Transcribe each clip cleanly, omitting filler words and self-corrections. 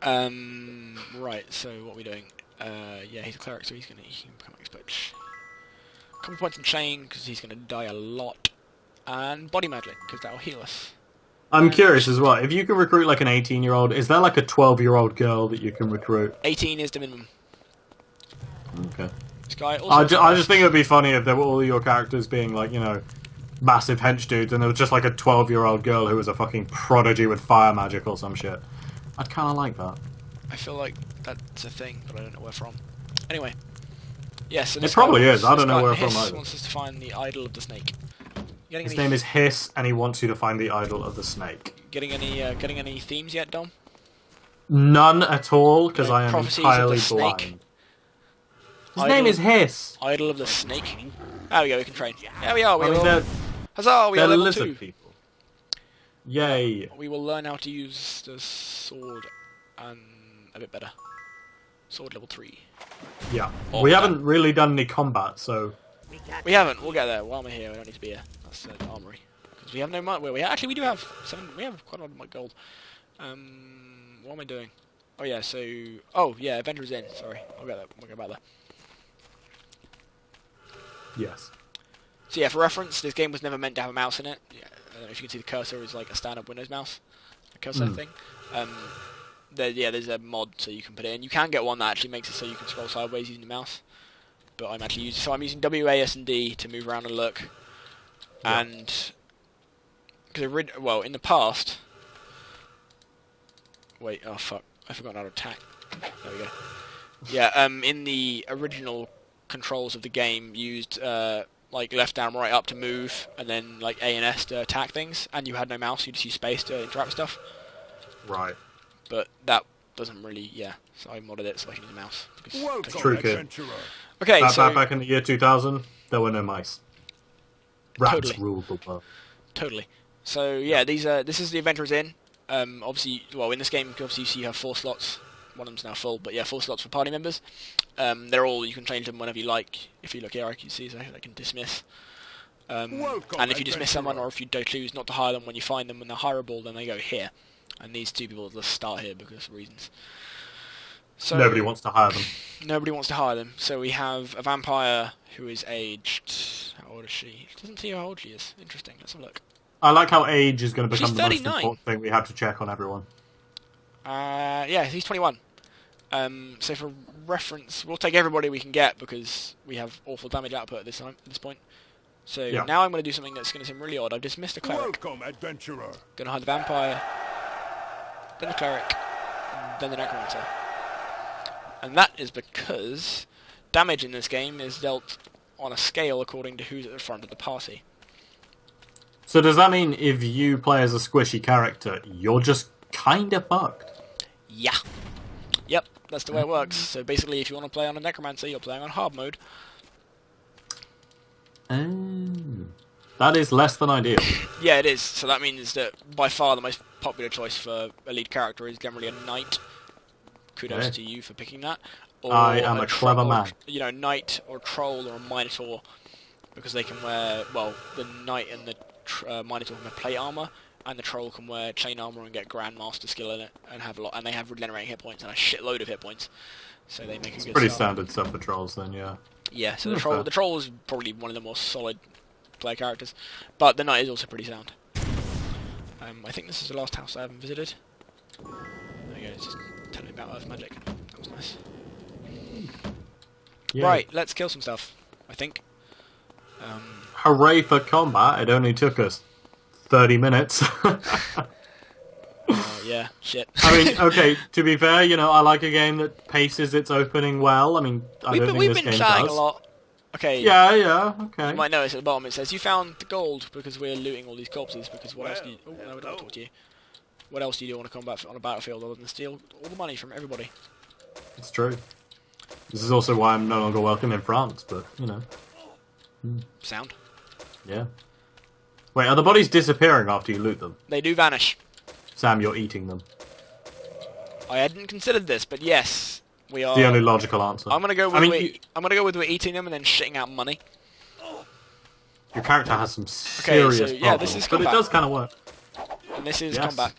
Right, so what are we doing? Yeah, he's a cleric, so he can become expert. Couple points in chain, because he's going to die a lot. And body magic, because that'll heal us. I'm curious as well. If you can recruit like an 18-year-old, is there like a 12-year-old girl that you can recruit? 18 is the minimum. Okay. This guy also I just think it would be funny if there were all your characters being like, you know, massive hench dudes, and there was just like a 12-year-old girl who was a fucking prodigy with fire magic or some shit. I'd kind of like that. I feel like that's a thing, but I don't know where from. Anyway. Yes, it probably is. I don't know where from either. He wants us to find the idol of the snake. His name is Hiss, and he wants you to find the idol of the snake. Getting any themes yet, Dom? None at all, because I am entirely blind. His name is Hiss. Idol of the snake. There we go. We can train. There we are. Huzzah! We are level lizard 2. people. Yay! We will learn how to use the sword and a bit better. Sword level 3. Yeah. We haven't really done any combat, so... We haven't. We'll get there. While we're here, we don't need to be here. That's the armory. Because we have no money. Well, actually, we do have 7... We have quite a lot of gold. What am I doing? Oh, yeah, so... Oh, yeah, Adventurer's Inn. Sorry. I'll get that. We'll go back there. Yes. So, yeah, for reference, this game was never meant to have a mouse in it. Yeah, I don't know if you can see the cursor is like a standard Windows mouse. A cursor thing. There's a mod so you can put it in. You can get one that actually makes it so you can scroll sideways using the mouse. But I'm actually using... So I'm using WAS and D to move around and look. Yeah. And... Well, in the past... Wait, oh fuck. I forgot how to attack. There we go. Yeah, in the original controls of the game, used like left down, right up to move, and then like A and S to attack things, and you had no mouse, you just use space to interact with stuff. Right. But that doesn't really, yeah, so I modded it so I can use a mouse. True kid. Okay, so... Back in the year 2000, there were no mice. Rats ruled the world. Totally. So, yeah, this is the Adventurer's Inn. Obviously, well, in this game, obviously you see you have 4 slots. One of them's now full, but yeah, 4 slots for party members. They're all, you can change them whenever you like. If you look here, I can see, so I can dismiss. And if you dismiss someone, or if you don't choose not to hire them when you find them when they're hireable, then they go here. And these 2 people just start here because of reasons. So, nobody wants to hire them. Nobody wants to hire them. So we have a vampire who is aged... How old is she? It doesn't tell you how old she is. Interesting. Let's have a look. I like how age is going to become the most 39. important thing we have to check on everyone. Yeah, he's 21. So for reference, we'll take everybody we can get because we have awful damage output at this point. So now I'm going to do something that's going to seem really odd. I've dismissed a cleric. Welcome, adventurer. Going to hide the vampire, then the cleric, then the necromancer. And that is because damage in this game is dealt on a scale according to who's at the front of the party. So does that mean if you play as a squishy character, you're just kind of fucked? Yeah. Yep, that's the way it works. So basically, if you want to play on a necromancer, you're playing on hard mode. That is less than ideal. Yeah, it is. So that means that by far the most popular choice for a lead character is generally a knight. Kudos to you for picking that. Or I am a clever man. You know, knight or troll or a minotaur, because they can wear, well, the knight and the minotaur can wear plate armor, and the troll can wear chain armor and get grandmaster skill in it, and have a lot, and they have regenerating hit points and a shitload of hit points. So they make a good pretty start. standard stuff for trolls, then, yeah. Yeah, so the troll is probably one of the more solid player characters, but the knight is also pretty sound. I think this is the last house I haven't visited. There you go, it's just telling me about earth magic. That was nice. Yeah. Right, let's kill some stuff, I think. Hooray for combat, it only took us 30 minutes. Yeah, shit. I mean, okay, to be fair, you know, I like a game that paces its opening well. I mean, I don't think this game does. We've been chatting a lot. Okay. Yeah, okay. You might notice at the bottom it says, you found the gold because we're looting all these corpses, because what else do you... Oh, no, I don't talk to you. What else do you do on a combat on a battlefield other than steal all the money from everybody? It's true. This is also why I'm no longer welcome in France, but, you know. Sound. Yeah. Wait, are the bodies disappearing after you loot them? They do vanish. Sam, you're eating them. I hadn't considered this, but yes, we are. It's the only logical answer. I'm gonna go with we're eating them and then shitting out money. Your character has some serious problems, yeah, this is combat. but it does kind of work. And this is combat.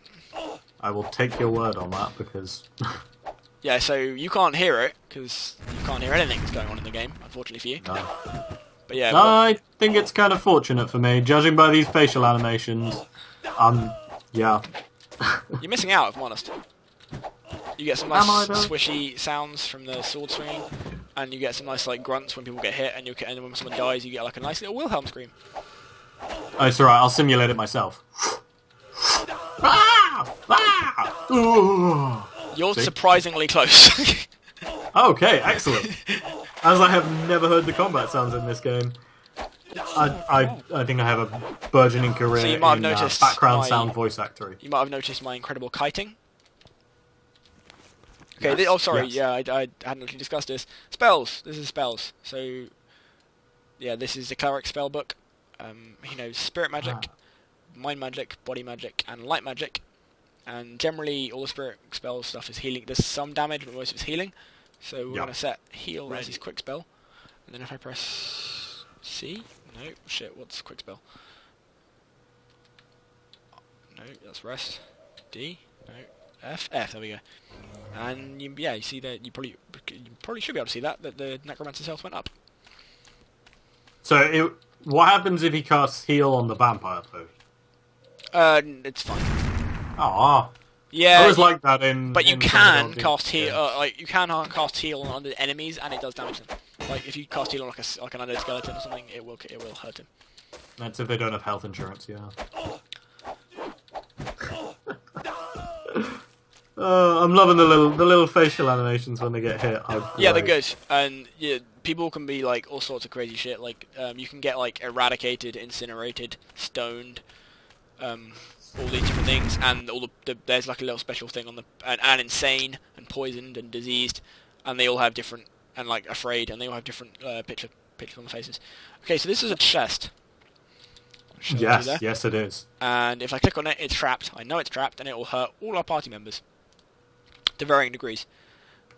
I will take your word on that because. Yeah, so you can't hear it because you can't hear anything that's going on in the game, unfortunately for you. No. But yeah, I think it's kind of fortunate for me, judging by these facial animations. Yeah. you're missing out, if I'm honest. You get some nice swishy sounds from the sword swinging, and you get some nice like grunts when people get hit, and and when someone dies, you get like a nice little Wilhelm scream. Oh, it's alright. I'll simulate it myself. You're See? surprisingly close. Okay, excellent. As I have never heard the combat sounds in this game, I think I have a burgeoning career So you might have in noticed background sound voice acting. You might have noticed my incredible kiting. Okay, Yes, sorry, yes. yeah, I hadn't actually discussed this. Spells. This is spells. So, yeah, this is the cleric spell book. He knows spirit magic, mind magic, body magic, and light magic. And generally, all the spirit spell stuff is healing. There's some damage, but most of it's healing. So we're going to set heal as his quick spell. And then if I press C... No, shit, what's quick spell? No, that's rest. D? No. F, there we go. And you see that you probably should be able to see that the necromancer's health went up. So, what happens if he casts heal on the vampire, though? It's fine. Ah, Yeah, I always like that in. but you in can some cast games. heal. You can cast heal on the enemies, and it does damage them. Like if you cast heal on like an undead skeleton or something, it will hurt him. That's if they don't have health insurance. Yeah. I'm loving the little facial animations when they get hit. Yeah, they're good, and yeah, people can be like all sorts of crazy shit. Like you can get like eradicated, incinerated, stoned, all these different things, and all there's like a little special thing on and insane and poisoned and diseased, and they all have different and like afraid, and they all have different pictures on the faces. Okay, so this is a chest. Yes, it is. And if I click on it, it's trapped. I know it's trapped, and it will hurt all our party members to varying degrees.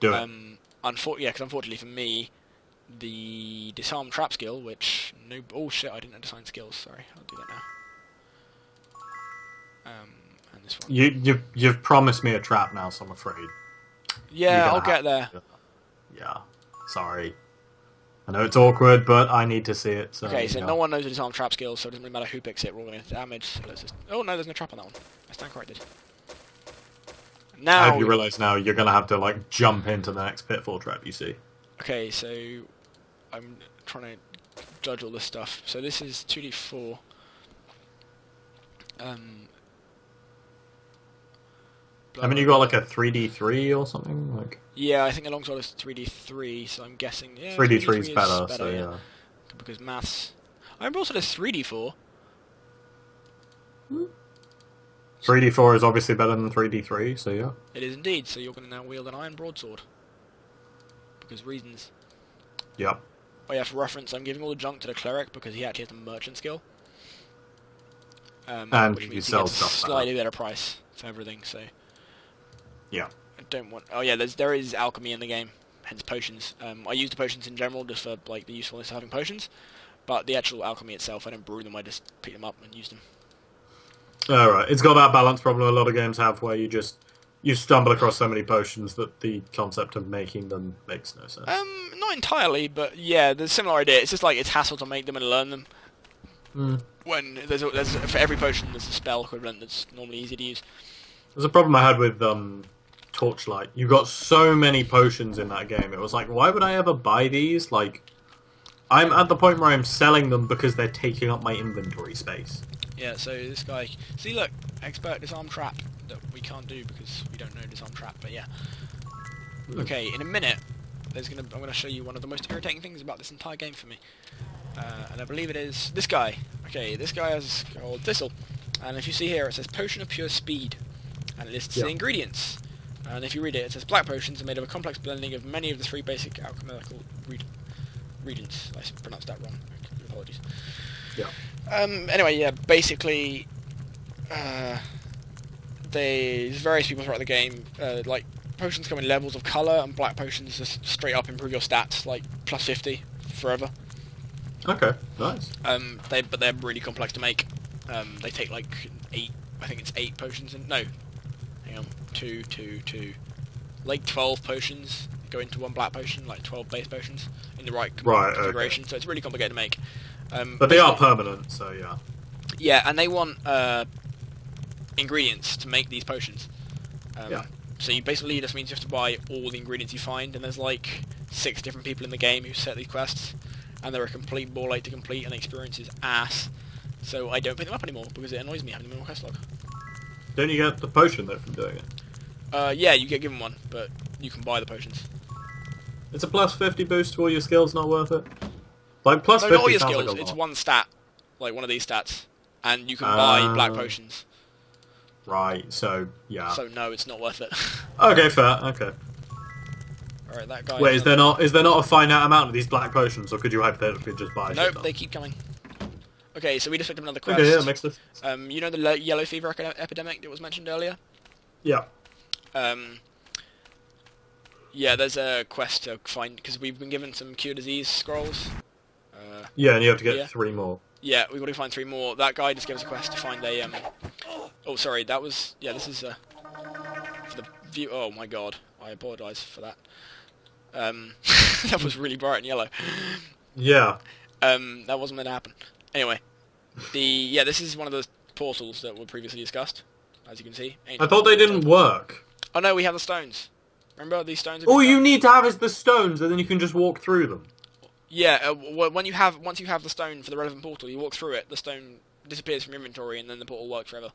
Do it. Because unfortunately for me, the disarm trap skill, oh shit, I didn't assign skills. Sorry, I'll do that now. And this one. You've promised me a trap now, so I'm afraid. Yeah, I'll get there. Yeah, sorry. I know it's awkward, but I need to see it. So, okay, so no one knows the disarm trap skill, so it doesn't really matter who picks it. We're all going to damage. So let's just... Oh no, there's no trap on that one. I stand corrected. Now I hope you realise now you're going to have to like jump into the next pitfall trap you see. Okay, so I'm trying to judge all this stuff. So this is 2d4. I mean, you got like a 3d3 or something? Like. Yeah, I think alongside is 3d3, so I'm guessing... Yeah, 3d3 is better, so yeah. Because maths... I remember also there's 3d4. 3d4 is obviously better than 3d3, so yeah. It is indeed, so you're going to now wield an iron broadsword. Because reasons. Yep. Oh yeah, for reference, I'm giving all the junk to the cleric because he actually has a merchant skill. And which you means sell he gets stuff a slightly better price for everything, so... Yeah. I don't want... Oh yeah, there is alchemy in the game, hence potions. I use the potions in general just for like the usefulness of having potions, but the actual alchemy itself, I don't brew them, I just pick them up and use them. Alright, it's got that balance problem a lot of games have where you stumble across so many potions that the concept of making them makes no sense. Not entirely, but yeah, there's a similar idea. It's just like it's hassle to make them and learn them. When there's for every potion there's a spell equivalent that's normally easy to use. There's a problem I had with Torchlight. You got so many potions in that game. It was like, why would I ever buy these? Like, I'm at the point where I'm selling them because they're taking up my inventory space. Yeah, so this guy... See, look, expert disarm trap that we can't do because we don't know disarm trap, but yeah. Okay, in a minute, I'm going to show you one of the most irritating things about this entire game for me. And I believe it is this guy. Okay, this guy has called Thistle. And if you see here, it says Potion of Pure Speed. And it lists the ingredients. And if you read it, it says black potions are made of a complex blending of many of the three basic alchemical reagents. I pronounced that wrong. Apologies. Yeah. Anyway, yeah, basically, there's various people throughout the game. Like, potions come in levels of colour, and black potions just straight up improve your stats, like plus 50 forever. Okay, nice. But they're really complex to make. They take like 8, I think it's 8 potions, hang on, 2, 2, 2, like 12 potions go into one black potion, like 12 base potions in the right configuration. Okay. So it's really complicated to make. But they are permanent, so yeah. Yeah, and they want ingredients to make these potions. Yeah. So you basically just means you have to buy all the ingredients you find, and there's like 6 different people in the game who set these quests, and they're a complete ball ache to complete, and the experience is ass. So I don't pick them up anymore because it annoys me having them in my quest log. Don't you get the potion though from doing it? Yeah, you get given one, but you can buy the potions. It's a plus 50 boost to all your skills, not worth it. Like plus no, 50 not all your sounds skills. like a it's lot. one stat, like one of these stats, and you can buy black potions. Right. So yeah. So no, it's not worth it. Okay, fair. Okay. Alright, that guy. Wait, is there not a finite amount of these black potions, or could you hypothetically just buy? Nope, they keep coming. Okay, so we just picked up another quest. Okay, yeah, makes sense. You know the yellow fever epidemic that was mentioned earlier? Yeah. Yeah, there's a quest to find, because we've been given some cure disease scrolls. Yeah, and you have to get 3 more. Yeah, we've got to find 3 more. That guy just gave us a quest to find a, oh, sorry, that was, yeah, this is, for the view, oh my god, I apologise for that. That was really bright and yellow. Yeah. That wasn't meant to happen. Anyway, this is one of the portals that were previously discussed, as you can see. I thought they didn't work. Oh no, we have the stones. Remember these stones? All you need to have is the stones, and then you can just walk through them. Yeah, once you have the stone for the relevant portal, you walk through it, the stone disappears from your inventory, and then the portal works forever.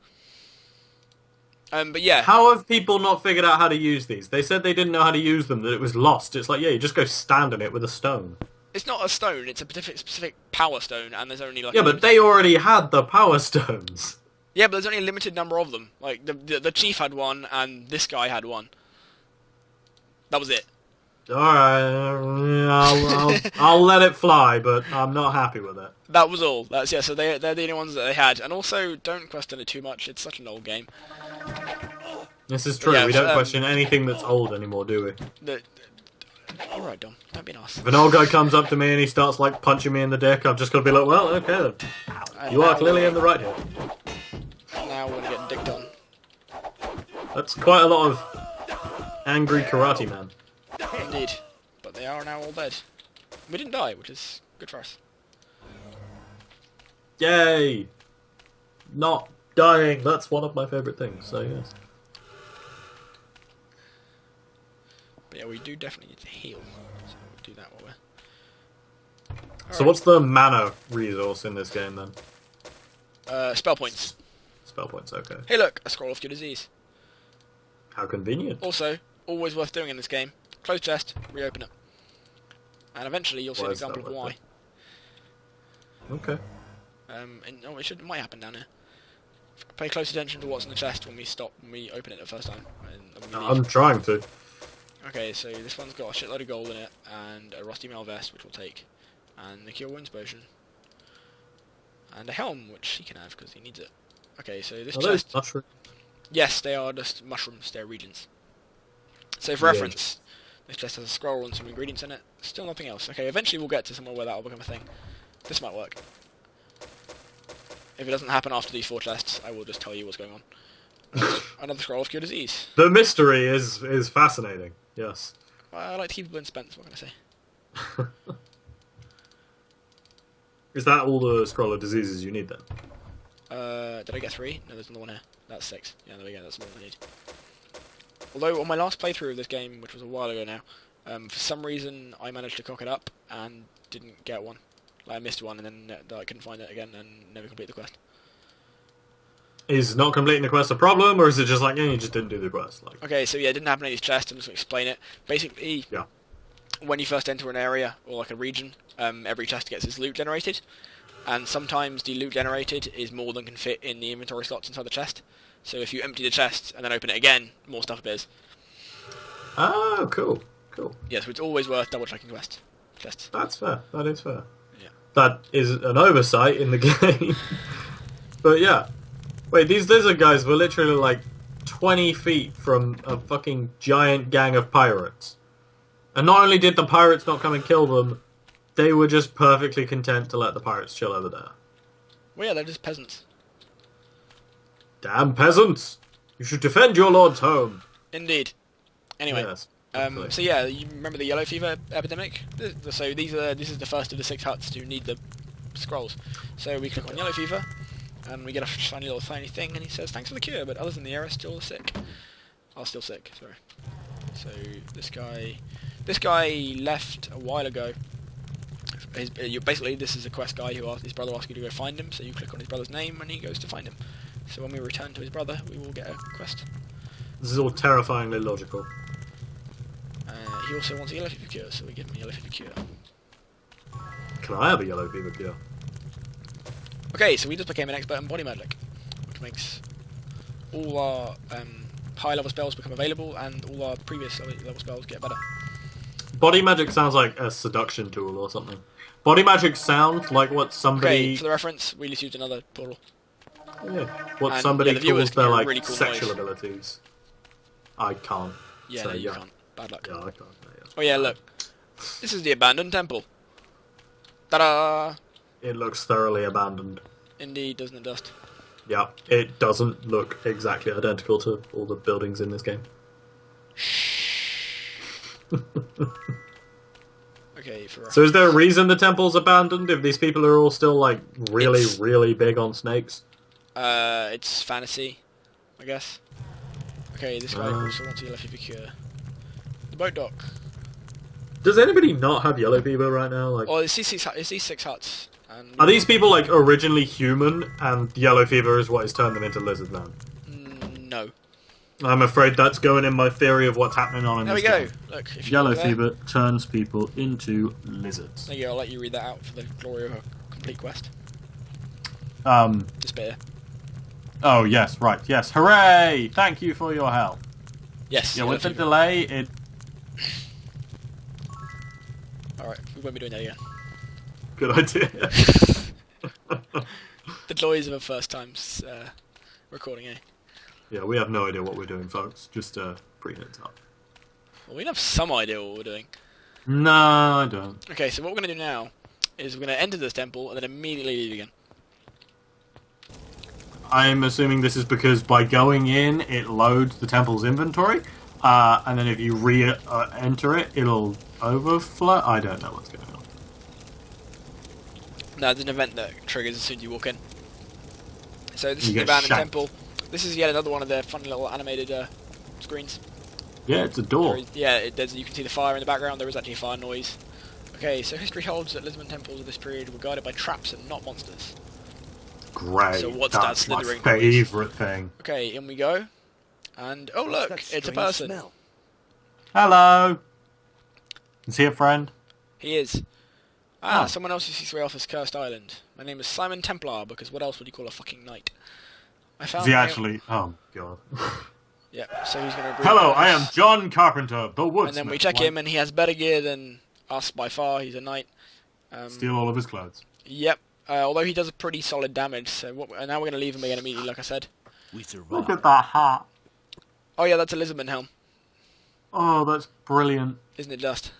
But yeah. How have people not figured out how to use these? They said they didn't know how to use them, that it was lost. It's like, yeah, you just go stand on it with a stone. It's not a stone, it's a specific power stone, and there's only like... Yeah, but they already had the power stones. Yeah, but there's only a limited number of them. Like, the chief had one, and this guy had one. That was it. Alright, I'll let it fly, but I'm not happy with it. That was all. So they're the only ones that they had. And also, don't question it too much, it's such an old game. This is true, we don't question anything that's old anymore, do we? Alright, Dom, don't be nice. If an old guy comes up to me and he starts, like, punching me in the dick, I've just got to be like, well, okay then. You are clearly in the right here. Now we're going to get dicked on. That's quite a lot of angry karate man. Indeed. But they are now all dead. We didn't die, which is good for us. Yay! Not dying, that's one of my favourite things, so yes. But yeah, we do definitely need to heal. So we'll do that while we're... So what's the mana resource in this game then? Spell points. Spell points, okay. Hey look, a scroll of cure disease. How convenient. Also, always worth doing in this game. Close chest, reopen it. And eventually you'll see an example of why. Okay. It might happen down here. Pay close attention to what's in the chest when we open it the first time. I'm trying to. Okay, so this one's got a shitload of gold in it, and a rusty mail vest, which we'll take, and the cure wounds potion, and a helm, which he can have because he needs it. Okay, so this chest... mushrooms? Yes, they are just mushrooms, they're regions. So for reference, this chest has a scroll and some ingredients in it, still nothing else. Okay, eventually we'll get to somewhere where that will become a thing. This might work. If it doesn't happen after these 4 chests, I will just tell you what's going on. Another scroll of cure disease. The mystery is fascinating, yes. I like to keep people in suspense, what can I say? Is that all the scroll of diseases you need then? Did I get 3? No, there's another one here. That's 6. Yeah, there we go, that's the one I need. Although, on my last playthrough of this game, which was a while ago now, for some reason I managed to cock it up and didn't get one. Like, I missed one and then I couldn't find it again and never completed the quest. Is not completing the quest a problem, or is it just like, yeah, you just didn't do the quest? Like... Okay, so yeah, it didn't happen in these chests, I'm just going to explain it. Basically, yeah. When you first enter an area, or like a region, every chest gets its loot generated, and sometimes the loot generated is more than can fit in the inventory slots inside the chest. So if you empty the chest and then open it again, more stuff appears. Oh, cool. Cool. Yeah, so it's always worth double-checking chests. That's fair. That is fair. Yeah. That is an oversight in the game. But yeah. Wait, these lizard guys were literally like 20 feet from a fucking giant gang of pirates. And not only did the pirates not come and kill them, they were just perfectly content to let the pirates chill over there. Well, yeah, they're just peasants. Damn peasants! You should defend your lord's home. Indeed. Anyway, Yes. so yeah, you remember the yellow fever epidemic? So this is the first of the 6 huts to need the scrolls. So we click on yellow fever, and we get a shiny little tiny thing, and he says, thanks for the cure, but others in the area are still sick. Are still sick, sorry. So this guy left a while ago. Basically, this is a quest guy who his brother asks you to go find him, so you click on his brother's name, and he goes to find him. So when we return to his brother, we will get a quest. This is all terrifyingly logical. He also wants a yellow fever cure, so we give him a yellow fever cure. Can I have a yellow fever cure? Okay, so we just became an expert in body magic, which makes all our high level spells become available, and all our previous level spells get better. Body magic sounds like a seduction tool or something. Body magic sounds like what somebody... Okay, for the reference, we just used another portal. Yeah, what And, somebody the viewers calls their can hear a like really cool sexual noise. abilities. I can't. Yeah, So, no, you yeah. can't. Bad luck. Yeah, I can't. Yeah. Oh yeah, look. This is the abandoned temple. Ta-da! It looks thoroughly abandoned. Indeed, doesn't it, Dust? Yeah, it doesn't look exactly identical to all the buildings in this game. Okay, for So is there a reason the temple's abandoned if these people are all still like really, It's- really big on snakes? it's fantasy, I guess. Okay, this guy also wants a yellow fever cure. The boat dock. Does anybody not have yellow fever right now? Like, Oh, it's these 6 huts. And are these people like originally human and yellow fever is what has turned them into lizard men? No. I'm afraid that's going in my theory of what's happening on in There we this go. game. Look, if you Yellow look there, fever turns people into lizards. There you go, I'll let you read that out for the glory of a complete quest. Um. Despair. Oh yes, right. Yes. Hooray! Thank you for your help. Yes. Yeah, yellow with the fever. delay, it. Alright, we won't be doing that again. Good idea. The joys of a first time recording, eh? Yeah, we have no idea what we're doing, folks. Just pretty heads up. Well, we have some idea what we're doing. No, I don't. Okay, so what we're going to do now is we're going to enter this temple and then immediately leave again. I'm assuming this is because by going in, it loads the temple's inventory, and then if you re-enter it, it'll overflow. I don't know what's going on. No, there's an event that triggers as soon as you walk in. So this You is the get abandoned shanked. temple. This is yet another one of their fun little animated screens. Yeah, it's a door. You can see the fire in the background. There is actually a fire noise. Okay, so history holds that Lisbon temples of this period were guided by traps and not monsters. Great. So what's that That's my slithering favourite thing. Okay, in we go. And, oh look, What's that it's a strange person. smell? Hello. Is he a friend? He is. Ah, Oh. someone else who seeks way off this cursed island. My name is Simon Templar, because what else would you call a fucking knight? I found Is he my- actually? Oh god. Yeah, so he's going to agree. Hello, with I us. am John Carpenter, the woodsman. And then we check him, and he has better gear than us by far. He's a knight. Steal all of his clothes. Yep. Although he does a pretty solid damage, so now we're going to leave him again immediately, like I said. We survived. Look at that hat. Oh yeah, that's a Lisbon helm, Oh, that's brilliant. isn't it, Dust?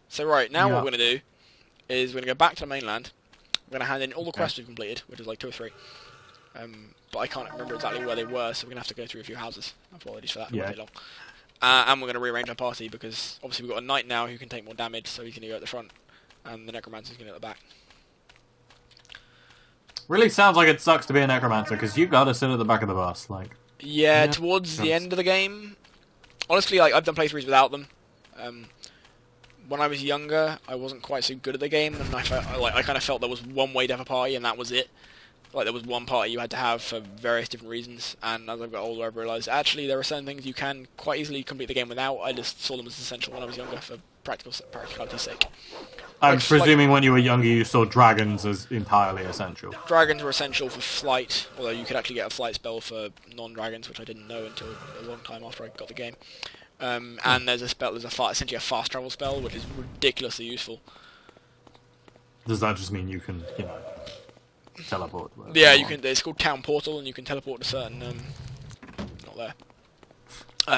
So right, now Yeah. what we're going to do is we're going to go back to the mainland. We're going to hand in all the quests we've completed, which is like 2 or 3. But I can't remember exactly where they were, so we're going to have to go through a few houses. Apologies for that, it Yeah. won't take long. And we're going to rearrange our party, because obviously we've got a knight now who can take more damage, so he's going to go at the front, and the necromancer's going to go at the back. Really sounds like it sucks to be a necromancer because you gotta sit at the back of the bus. Like, Yeah, Yeah. towards the Yes. end of the game, honestly, like I've done playthroughs without them. When I was younger, I wasn't quite so good at the game, and I kind of felt there was one way to have a party, and that was it. Like there was one party you had to have for various different reasons. And as I've got older, I've realised actually there are certain things you can quite easily complete the game without. I just saw them as essential when I was younger for practicality's sake. I'm Like, presuming when you were younger you saw dragons as entirely essential. Dragons were essential for flight, although you could actually get a flight spell for non-dragons, which I didn't know until a long time after I got the game. And there's essentially a fast travel spell, which is ridiculously useful. Does that just mean you can, teleport? wherever Yeah, you want? can. It's called Town Portal, and you can teleport to certain. Not there.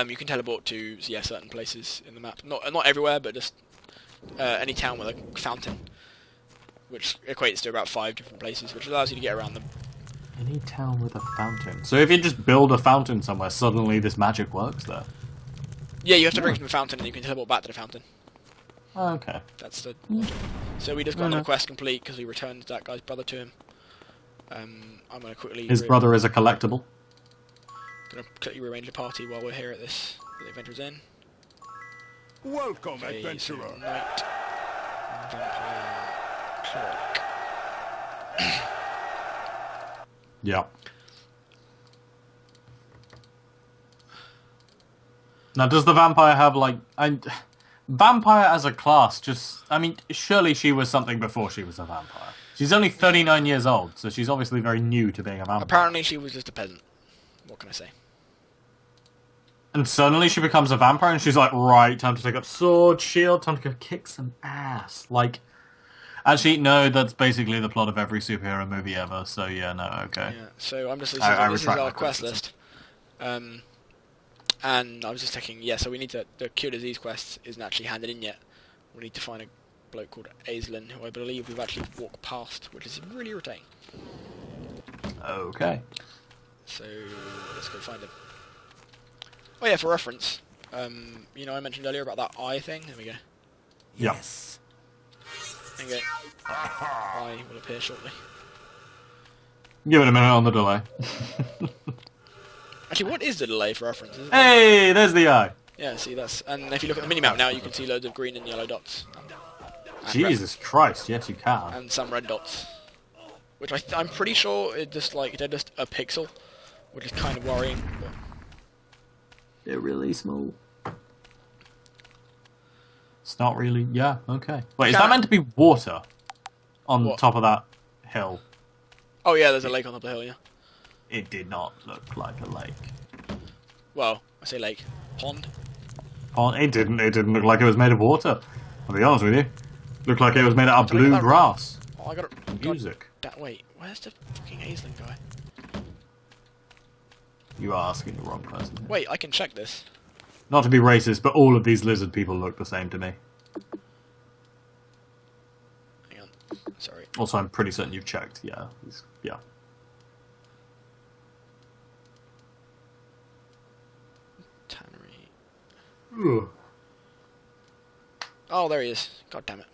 You can teleport to certain places in the map. Not everywhere, but just any town with a fountain, which equates to about 5 different places, which allows you to get around them Any town with a fountain. So if you just build a fountain somewhere, suddenly this magic works there. Yeah, you have to drink from the fountain, and you can teleport back to the fountain. Oh, okay. That's the. So we just got another quest complete because we returned that guy's brother to him. I'm gonna quickly. His brother is a collectible. Gonna quickly rearrange the party while we're here at this. The adventure's in. Welcome, Okay, adventurer. So knight, vampire, cleric. Yeah. Now, does the vampire have, like... vampire as a class, just... I mean, surely she was something before she was a vampire. She's only 39 years old, so she's obviously very new to being a vampire. Apparently she was just a peasant. What can I say? And suddenly she becomes a vampire, and she's like, right, time to take up sword, shield, time to go kick some ass. Like... Actually, no, that's basically the plot of every superhero movie ever, so yeah, no, okay. Yeah, so I'm just... This is retract our my quest criticism. list. And I was just checking, yeah, so we need to... The cure disease quest isn't actually handed in yet. We need to find a bloke called Aislinn, who I believe we've actually walked past, which is really irritating. Okay. So, let's go find him. Oh yeah, for reference, you know I mentioned earlier about that eye thing? There we go. Yes. There you go. Eye will appear shortly. Give it a minute on the delay. Actually, what is the delay for reference? Isn't it? Hey, there's the eye. Yeah, see, that's... And if you look at the minimap now, you can see loads of green and yellow dots. And Jesus Christ, yes you can. and some red dots. Which I'm pretty sure they're just a pixel, which is kind of worrying. But They're really small. It's not really... Yeah, okay. Wait, is that meant to be water? On What? top of that hill? oh yeah, there's a lake on top of the hill, yeah. It did not look like a lake. Well, I say lake. Pond? Oh, it didn't look like it was made of water. I'll be honest with you. Looked like it was made out of Did I get blue that wrong? grass. Oh, I got it. Music. Wait, where's the fucking Aislinn guy? You are asking the wrong person. here. Wait, I can check this. Not to be racist, but all of these lizard people look the same to me. Hang on. Sorry. Also, I'm pretty certain you've checked. Yeah. Yeah. Tannery. Ugh. Oh, there he is. God damn it.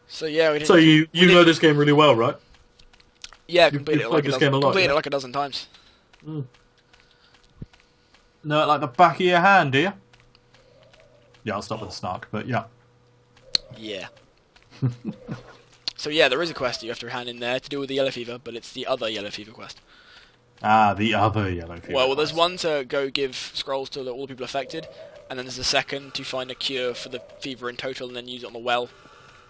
So yeah, we didn't... So you know this game really well, right? Yeah, you've completed it played this game a lot, completed yeah? it like a dozen times. Know it like the back of your hand, do you? Yeah, I'll stop with the snark, but yeah. Yeah. So yeah, there is a quest you have to hand in there to do with the yellow fever, but it's the other yellow fever quest. Ah, the other yellow fever. Well, there's quest. one to go give scrolls to all the people affected, and then there's a second to find a cure for the fever in total and then use it on the well.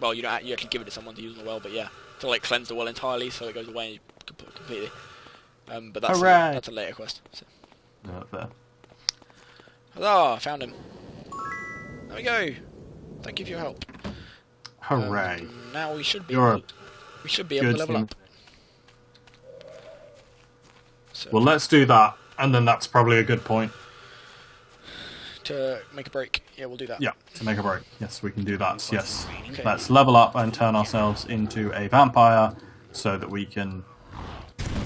Well, you don't you actually give it to someone to use on the well, but yeah, to like cleanse the well entirely so it goes away completely. But that's a later quest. So. No, fair. Huzzah! Found him. There we go. Thank you for your help. Hooray. Now we should be You're able to level up. So Well, let's do that, and then that's probably a good point. to make a break, yeah, we'll do that. Yeah, to make a break. Yes, we can do that, yes. Okay. Let's level up and turn ourselves into a vampire, so that we can...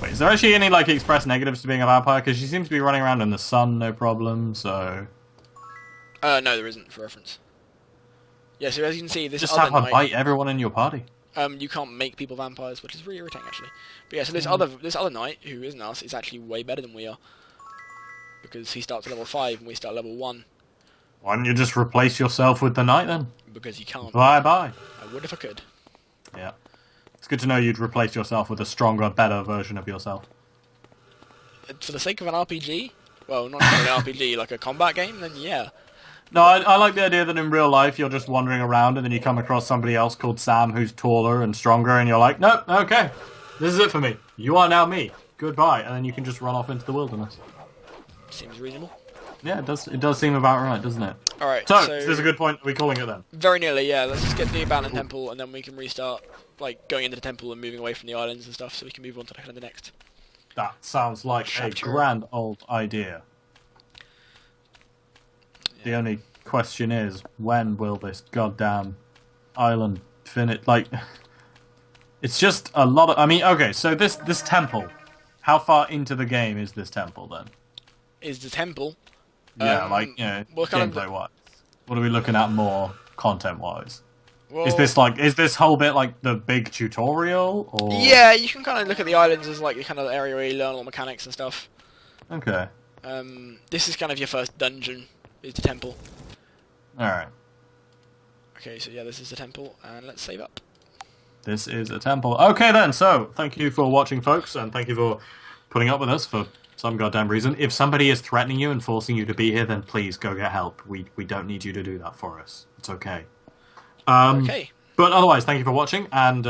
Wait, is there actually any, like, express negatives to being a vampire? Because she seems to be running around in the sun, no problem, so... No, there isn't, for reference. Yeah, so as you can see, this Just other have her knight, bite everyone in your party. you can't make people vampires, which is really irritating, actually. But yeah, so this other knight, who isn't us, is actually way better than we are. Because he starts at level 5 and we start level 1. Why don't you just replace yourself with the knight, then? Because you can't. Bye-bye. I would if I could. Yeah. It's good to know you'd replace yourself with a stronger, better version of yourself. For the sake of an RPG, well, not an RPG, like a combat game, then yeah. No, I like the idea that in real life you're just wandering around and then you come across somebody else called Sam who's taller and stronger and you're like, nope, okay, this is it for me. You are now me. Goodbye. And then you can just run off into the wilderness. Seems reasonable. Yeah, it does seem about right, doesn't it? Alright, So, is this a good point? Are we calling it then? Very nearly, yeah. Let's just get to the abandoned temple and then we can restart, like, going into the temple and moving away from the islands and stuff so we can move on to the next. That sounds like a Chapter. grand old idea. The only question is, when will this goddamn island finish? Like, It's just a lot of... I mean, okay, so this temple, how far into the game is this temple, then? Is the temple? Yeah, like, you know, what kind of- gameplay-wise. What are we looking at more content-wise? Well, Is this whole bit like the big tutorial, or...? yeah, you can kind of look at the islands as like the kind of area where you learn all the mechanics and stuff. Okay. This is kind of your first dungeon, is the temple. Alright. Okay, so yeah, this is the temple, and let's save up. This is a temple. Okay then, so thank you for watching, folks, and thank you for putting up with us for some goddamn reason. If somebody is threatening you and forcing you to be here, then please go get help. We don't need you to do that for us. It's okay. Okay. But otherwise, thank you for watching, and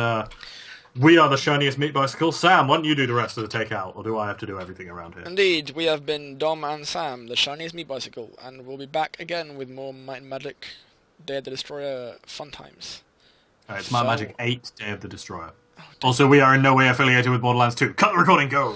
we are the Shiniest Meat Bicycle. Sam, why don't you do the rest of the takeout, or do I have to do everything around here? Indeed, we have been Dom and Sam, the Shiniest Meat Bicycle, and we'll be back again with more Might and Magic Day of the Destroyer fun times. It's Might and Magic 8 Day of the Destroyer. Also, we are in no way affiliated with Borderlands 2. Cut the recording, go!